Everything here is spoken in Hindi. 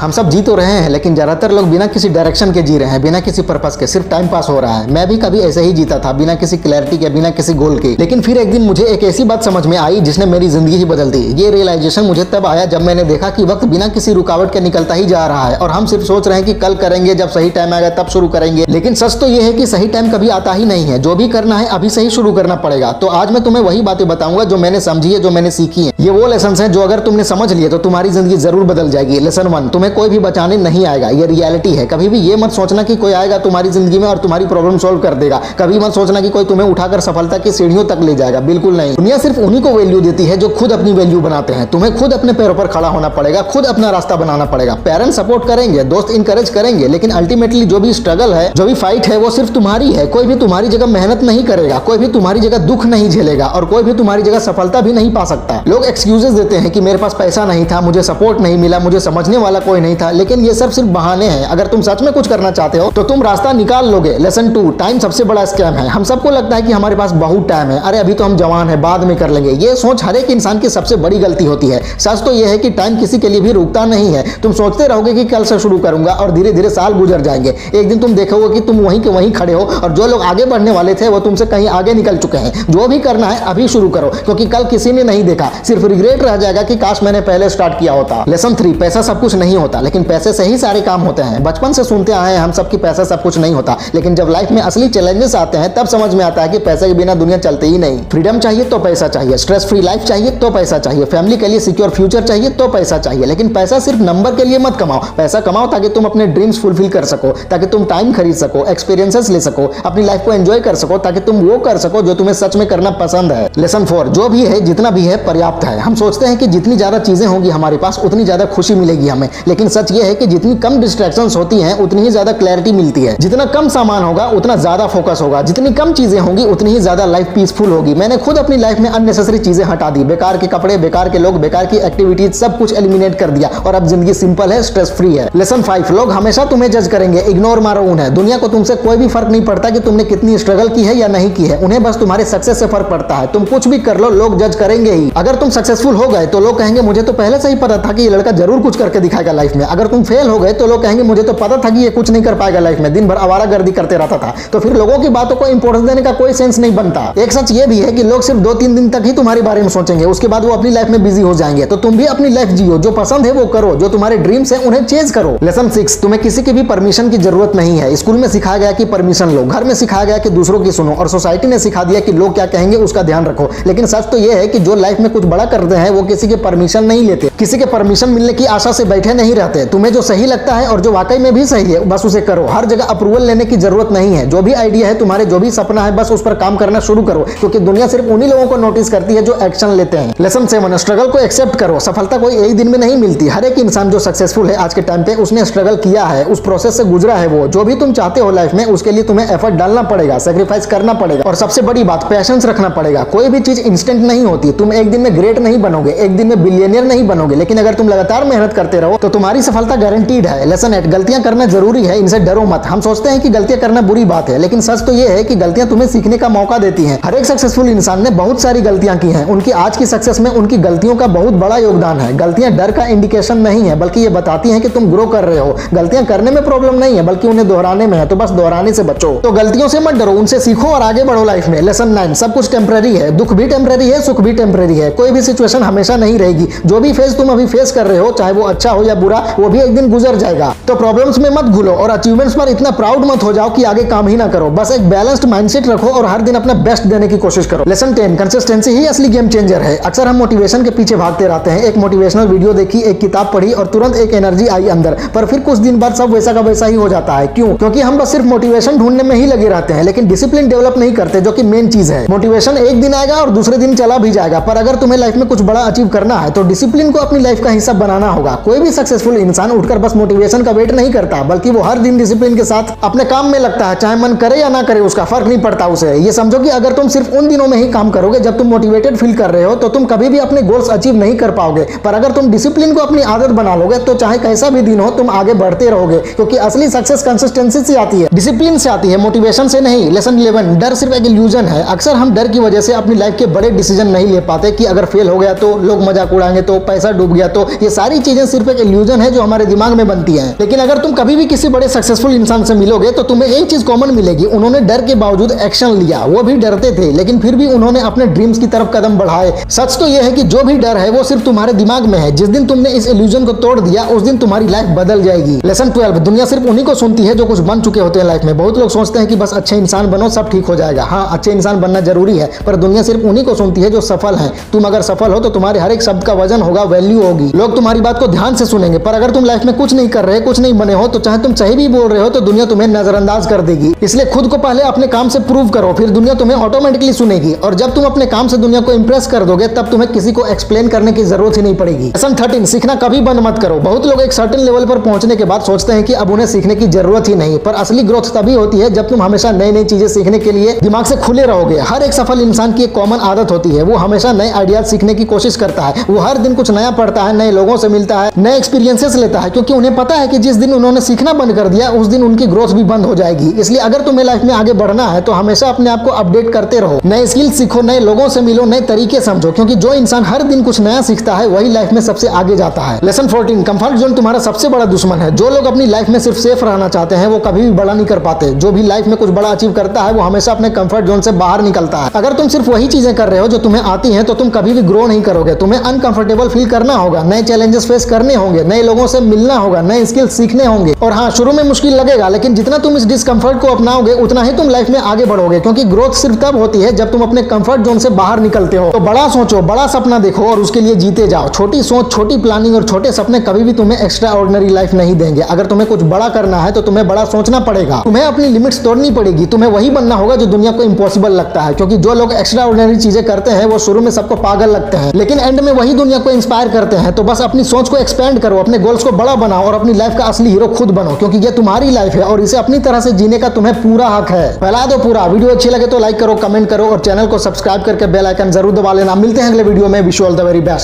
हम सब जी तो रहे हैं, लेकिन ज्यादातर लोग बिना किसी डायरेक्शन के जी रहे हैं, बिना किसी पर्पस के, सिर्फ टाइम पास हो रहा है। मैं भी कभी ऐसे ही जीता था, बिना किसी क्लैरिटी के, बिना किसी गोल के। लेकिन फिर एक दिन मुझे एक ऐसी बात समझ में आई जिसने मेरी जिंदगी ही बदल दी। ये रियलाइजेशन मुझे तब आया जब मैंने देखा कि वक्त बिना किसी रुकावट के निकलता ही जा रहा है और हम सिर्फ सोच रहे हैं कि कल करेंगे, जब सही टाइम आएगा तब शुरू करेंगे। लेकिन सच तो ये है कि सही टाइम कभी आता ही नहीं है। जो भी करना है अभी से ही शुरू करना पड़ेगा। तो आज मैं तुम्हें वही बातें बताऊंगा जो मैंने समझी है, जो मैंने सीखी है। ये वो लेसन है जो अगर तुमने समझ लिए तो तुम्हारी जिंदगी जरूर बदल जाएगी। लेसन 1, तुम्हें कोई भी बचाने नहीं आएगा। ये रियलिटी है। कभी भी ये मत सोचना कि कोई आएगा तुम्हारी जिंदगी में और तुम्हारी प्रॉब्लम सॉल्व कर देगा। कभी मत सोचना कि कोई तुम्हें उठाकर सफलता की सीढ़ियों तक ले जाएगा। बिल्कुल नहीं। दुनिया सिर्फ उन्हीं को वैल्यू देती है जो खुद अपनी वैल्यू बनाते हैं। तुम्हें खुद अपने पैरों पर खड़ा होना पड़ेगा, खुद अपना रास्ता बनाना पड़ेगा। पेरेंट्स सपोर्ट करेंगे, दोस्त इंकरेज करेंगे, लेकिन अल्टीमेटली जो भी स्ट्रगल है, जो भी फाइट है, वो सिर्फ तुम्हारी है। कोई भी तुम्हारी जगह मेहनत नहीं करेगा, कोई भी तुम्हारी जगह दुख नहीं झेलेगा और कोई भी तुम्हारी जगह सफलता भी नहीं पा सकता। लोग एक्सक्यूजेस देते हैं कि मेरे पास पैसा नहीं था, मुझे सपोर्ट नहीं मिला, मुझे समझने वाला कोई नहीं था, लेकिन ये सब सिर्फ बहाने हैं। अगर तुम सच में कुछ करना चाहते हो तो तुम रास्ता निकाल लोगे। लेसन 2, टाइम सबसे बड़ा स्कैम है। हम सबको लगता है कि हमारे पास बहुत टाइम है, अरे अभी तो हम जवान है, बाद में कर लेंगे। ये सोच हर एक इंसान की सबसे बड़ी गलती होती है। सच तो यह है कि टाइम किसी के लिए भी रुकता नहीं है। तुम सोचते रहोगे कि कल से शुरू करूंगा और धीरे धीरे साल गुजर जाएंगे। एक दिन तुम देखोगे कि तुम वहीं के वहीं खड़े हो और जो लोग आगे बढ़ने वाले थे वो तुमसे कहीं आगे निकल चुके हैं। जो भी करना है अभी शुरू करो, क्योंकि कल किसी ने नहीं देखा। सिर्फ रिग्रेट रह जाएगा कि काश मैंने पहले स्टार्ट किया होता। लेसन 3, पैसा सब कुछ नहीं होता, लेकिन पैसे से ही सारे काम होते हैं। बचपन से सुनते आए हैं हम सब कि पैसा सब कुछ नहीं होता, लेकिन जब लाइफ में असली चैलेंजेस आते हैं तब समझ में आता है कि पैसे के बिना दुनिया चलती ही नहीं। फ्रीडम चाहिए तो पैसा चाहिए, स्ट्रेस फ्री लाइफ चाहिए तो पैसा चाहिए, फैमिली के लिए सिक्योर फ्यूचर चाहिए तो पैसा चाहिए। लेकिन पैसा सिर्फ नंबर के लिए मत कमाओ। पैसा कमाओ ताकि तुम अपने ड्रीम्स फुलफिल कर सको, ताकि तुम टाइम खरीद सको, एक्सपीरियंसेस ले सको, अपनी लाइफ को एंजॉय कर सको, ताकि तुम वो कर सको जो तुम्हें सच में करना पसंद है। लेसन 4, जो भी है, जितना भी है, पर्याप्त है। हम सोचते हैं कि जितनी ज्यादा चीजें होंगी हमारे पास उतनी ज्यादा खुशी मिलेगी हमें, लेकिन सच ये है कि जितनी कम डिस्ट्रैक्शंस होती हैं उतनी ही ज्यादा क्लैरिटी मिलती है। जितना कम सामान होगा उतना ज्यादा फोकस होगा, जितनी कम चीजें होंगी उतनी ही ज्यादा लाइफ पीसफुल होगी। मैंने खुद अपनी लाइफ में अननेसेसरी चीजें हटा दी। बेकार के कपड़े, बेकार के लोग, बेकार की एक्टिविटीज, सब कुछ एलिमिनेट कर दिया और अब जिंदगी सिंपल है, स्ट्रेस फ्री है। लेसन 5, लोग हमेशा तुम्हें जज करेंगे, इग्नोर मारो उन्हें। दुनिया को तुमसे कोई भी फर्क नहीं पड़ता कि तुमने कितनी स्ट्रगल की है या नहीं की है। उन्हें बस तुम्हारे सक्सेस से फर्क पड़ता है। तुम कुछ भी कर लो, लोग जज करेंगे ही। अगर तुम सक्सेसफुल हो गए तो लोग कहेंगे मुझे तो पहले से ही पता था कि ये लड़का जरूर कुछ करके दिखाएगा लाइफ में। अगर तुम फेल हो गए तो लोग कहेंगे मुझे तो पता था कि ये कुछ नहीं कर पाएगा लाइफ में, दिन भर आवारागर्दी करते रहता था। तो फिर लोगों की बातों को इंपॉर्टेंस देने का कोई सेंस नहीं बनता। एक सच ये भी है कि लोग सिर्फ 2-3 दिन तक ही तुम्हारे बारे में सोचेंगे, उसके बाद वो अपनी लाइफ में बिजी हो जाएंगे। तो तुम भी अपनी लाइफ जियो, जो पसंद है वो करो, जो तुम्हारे ड्रीम्स है उन्हें चेज करो। लेसन 6, तुम्हें किसी की भी परमिशन की जरूरत नहीं है। स्कूल में सिखाया गया कि परमिशन लो, घर में सिखाया गया कि दूसरों की सुनो और सोसाइटी ने सिखा दिया कि लोग क्या कहेंगे उसका ध्यान रखो। लेकिन सच तो यह है कि जो लाइफ में कुछ बड़ा करते हैं वो किसी के परमिशन नहीं लेते, किसी के परमिशन मिलने की आशा से बैठे नहीं रहते। तुम्हें जो सही लगता है और जो वाकई में भी सही है बस उसे करो। हर जगह अप्रूवल लेने की जरूरत नहीं है। जो भी आइडिया है तुम्हारे, जो भी सपना है, बस उस पर काम करना शुरू करो, क्योंकि दुनिया सिर्फ उन्हीं लोगों को नोटिस करती है जो एक्शन लेते हैं। लेसन 7, स्ट्रगल को एक्सेप्ट करो। सफलता कोई एक दिन में नहीं मिलती। हर एक इंसान जो सक्सेसफुल है आज के टाइम पे उसने स्ट्रगल किया है, उस प्रोसेस से गुजरा है। वो जो भी तुम चाहते हो लाइफ में उसके लिए तुम्हें एफर्ट डालना पड़ेगा, सेक्रीफाइस करना पड़ेगा और सबसे बड़ी बात पेशेंस रखना पड़ेगा। कोई भी चीज इंस्टेंट नहीं होती। तुम एक दिन में ग्रेट नहीं बनोगे, एक दिन में बिलियनियर नहीं बनोगे, लेकिन अगर तुम लगातार मेहनत करते रहो तो तुम्हारी सफलता गारंटीड है। लेसन 8, गलतियां करना जरूरी है, इनसे डरो मत। हम सोचते हैं कि गलतियां करना बुरी बात है, लेकिन सच तो यह है कि गलतियां तुम्हें सीखने का मौका देती हैं। हर एक सक्सेसफुल इंसान ने बहुत सारी गलतियां की हैं। उनकी आज की सक्सेस में उनकी गलतियों का बहुत बड़ा योगदान है। गलतियां डर का इंडिकेशन नहीं है, बल्कि ये बताती हैं कि तुम ग्रो कर रहे हो। गलतियां करने में प्रॉब्लम नहीं है, बल्कि उन्हें दोहराने में है। तो बस दोहराने से बचो। तो गलतियों से मत डरो, उनसे सीखो और आगे बढ़ो लाइफ में। लेसन 9, सब कुछ टेम्पररी है। दुख भी टेम्पररी है, सुख भी टेम्पररी है। कोई भी सिचुएशन हमेशा नहीं रहेगी। जो भी फेज तुम अभी फेस कर रहे हो, चाहे वो अच्छा हो या बुरा, वो भी एक दिन गुजर जाएगा। तो प्रॉब्लम्स में मत घुलो और अचीवमेंट्स पर इतना प्राउड मत हो जाओ कि आगे काम ही ना करो। बस एक बैलेंस्ड माइंडसेट रखो और हर दिन अपना बेस्ट देने की कोशिश करो। लेसन 10, कंसिस्टेंसी ही असली गेम चेंजर है। अक्सर हम मोटिवेशन के पीछे भागते रहते हैं। एक मोटिवेशनल वीडियो देखी, एक किताब पढ़ी और तुरंत एक एनर्जी आई अंदर, पर फिर कुछ दिन बाद सब वैसा का वैसा ही हो जाता है। क्यों? क्योंकि हम बस सिर्फ मोटिवेशन ढूंढने में ही लगे रहते हैं, लेकिन डिसिप्लिन डेवलप नहीं करते, जो कि मेन चीज है। मोटिवेशन एक दिन आएगा और दूसरे दिन चला भी जाएगा, पर अगर तुम्हें लाइफ में कुछ बड़ा अचीव करना है तो डिसिप्लिन को अपनी लाइफ का हिस्सा बनाना होगा। कोई भी सक्सेसफुल इंसान उठकर बस मोटिवेशन का वेट नहीं करता, बल्कि वो हर दिन डिसिप्लिन के साथ अपने काम में लगता है। चाहे मन करे या ना करे, उसका फर्क नहीं पड़ता उसे। ये समझो कि अगर तुम सिर्फ उन दिनों में ही काम करोगे जब तुम मोटिवेटेड फील कर रहे हो तो तुम कभी भी अपने गोल्स अचीव नहीं कर पाओगे। पर अगर तुम डिसिप्लिन को अपनी आदत बना लोगे तो चाहे कैसा भी दिन हो तुम आगे बढ़ते रहोगे, क्योंकि असली सक्सेस कंसिस्टेंसी से आती है, डिसिप्लिन से आती है, मोटिवेशन से नहीं। लेसन 11, डर सिर्फ एक इल्यूजन है। अक्सर हम डर की वजह से अपनी लाइफ के बड़े डिसीजन नहीं ले पाते कि अगर फेल हो गया तो लोग मजाक उड़ाएंगे, तो पैसा डूब गया, तो ये सारी चीजें सिर्फ एक इल्यूजन इल्यूजन है जो हमारे दिमाग में बनती है। लेकिन अगर तुम कभी भी किसी बड़े सक्सेसफुल इंसान से मिलोगे तो तुम्हें एक चीज कॉमन मिलेगी, उन्होंने डर के बावजूद एक्शन लिया। वो भी डरते थे लेकिन फिर भी उन्होंने अपने ड्रीम्स की तरफ कदम बढ़ाए। सच तो यह है कि जो भी डर है वो सिर्फ तुम्हारे दिमाग में है। जिस दिन तुमने इस इल्यूजन को तोड़ दिया उस दिन तुम्हारी लाइफ बदल जाएगी। लेसन 12, दुनिया सिर्फ उन्हीं को सुनती है जो कुछ बन चुके होते हैं लाइफ में। बहुत लोग सोचते हैं कि बस अच्छे इंसान बनो सब ठीक हो जाएगा। हाँ, अच्छे इंसान बनना जरूरी है, पर दुनिया सिर्फ उन्हीं को सुनती है जो सफल है। तुम अगर सफल हो तो तुम्हारे हर एक शब्द का वजन होगा, वैल्यू होगी। लोग तुम्हारी बात को ध्यान से सुनेंगे। पर अगर तुम लाइफ में कुछ नहीं कर रहे, कुछ नहीं बने हो, तो चाहे तुम सही भी बोल रहे हो तो दुनिया तुम्हें नजरअंदाज कर देगी। इसलिए खुद को पहले अपने काम से प्रूव करो, फिर दुनिया तुम्हें ऑटोमेटिकली सुनेगी। और जब तुम अपने काम से दुनिया को इंप्रेस कर दोगे तब तुम्हें किसी को एक्सप्लेन करने की जरूरत ही नहीं पड़ेगी। लेसन 13, सीखना कभी बंद मत करो। बहुत लोग एक सर्टेन लेवल पर पहुंचने के बाद सोचते हैं कि अब उन्हें सीखने की जरूरत ही नहीं, पर असली ग्रोथ तभी होती है जब तुम हमेशा नई नई चीजें सीखने के लिए दिमाग से खुले रहोगे। हर एक सफल इंसान की एक कॉमन आदत होती है, वो हमेशा नए आइडियाज सीखने की कोशिश करता है। वो हर दिन कुछ नया पढ़ता है, नए लोगों से मिलता है, नए एक्सपीरियंसेस लेता है, क्योंकि उन्हें पता है कि जिस दिन उन्होंने सीखना बंद कर दिया उस दिन उनकी ग्रोथ भी बंद हो जाएगी। इसलिए अगर तुम्हें लाइफ में आगे बढ़ना है तो हमेशा अपने आप को अपडेट करते रहो, नए स्किल सीखो, नए लोगों से मिलो, नए तरीके समझो, क्योंकि जो इंसान हर दिन कुछ नया सीखता है वही लाइफ में सबसे आगे जाता है। लेसन 14, कंफर्ट जोन तुम्हारा सबसे बड़ा दुश्मन है। जो लोग अपनी लाइफ में सिर्फ सेफ रहना चाहते हैं वो कभी भी बड़ा नहीं कर पाते। जो भी लाइफ में कुछ बड़ा अचीव करता है वो हमेशा अपने कंफर्ट जोन से बाहर निकलता है। अगर तुम सिर्फ वही चीजें कर रहे हो जो तुम्हें आती हैं तो तुम कभी भी ग्रो नहीं करोगे। तुम्हें अनकंफर्टेबल फील करना होगा, नए चैलेंजेस फेस करने होंगे, नए लोगों से मिलना होगा, नए स्किल सीखने होंगे। और हाँ, शुरू में मुश्किल लगेगा, लेकिन जितना तुम इस डिस्कंफर्ट को अपनाओगे उतना ही तुम लाइफ में आगे बढ़ोगे, क्योंकि ग्रोथ सिर्फ तब होती है जब तुम अपने कंफर्ट जोन से बाहर निकलते हो। तो बड़ा सोचो, बड़ा सपना देखो और उसके लिए जीते जाओ। छोटी सोच, छोटी प्लानिंग और छोटे सपने कभी भी तुम्हें एक्स्ट्रा ऑर्डिनरी लाइफ नहीं देंगे। अगर तुम्हें कुछ बड़ा करना है तो तुम्हें बड़ा सोचना पड़ेगा, तुम्हें अपनी लिमिट्स तोड़नी पड़ेगी, तुम्हें वही बनना होगा जो दुनिया को इम्पॉसिबल लगता है। क्योंकि जो लोग एक्स्ट्रा ऑर्डिनरी चीजें करते हैं वो शुरू में सबको पागल लगते हैं, लेकिन एंड में वही दुनिया को इंस्पायर करते हैं। तो बस अपनी सोच को एक्सपेंड करो, अपने गोल्स को बड़ा बनाओ और अपनी लाइफ का असली हीरो खुद बनो, क्योंकि ये तुम्हारी लाइफ है और इसे अपनी तरह से जीने का तुम्हें पूरा हक है। फैला दो पूरा। वीडियो अच्छी लगे तो लाइक करो, कमेंट करो और चैनल को सब्सक्राइब करके बेल आइकन जरूर दबा लेना। मिलते हैं अगले वीडियो में। Wish you all the very best.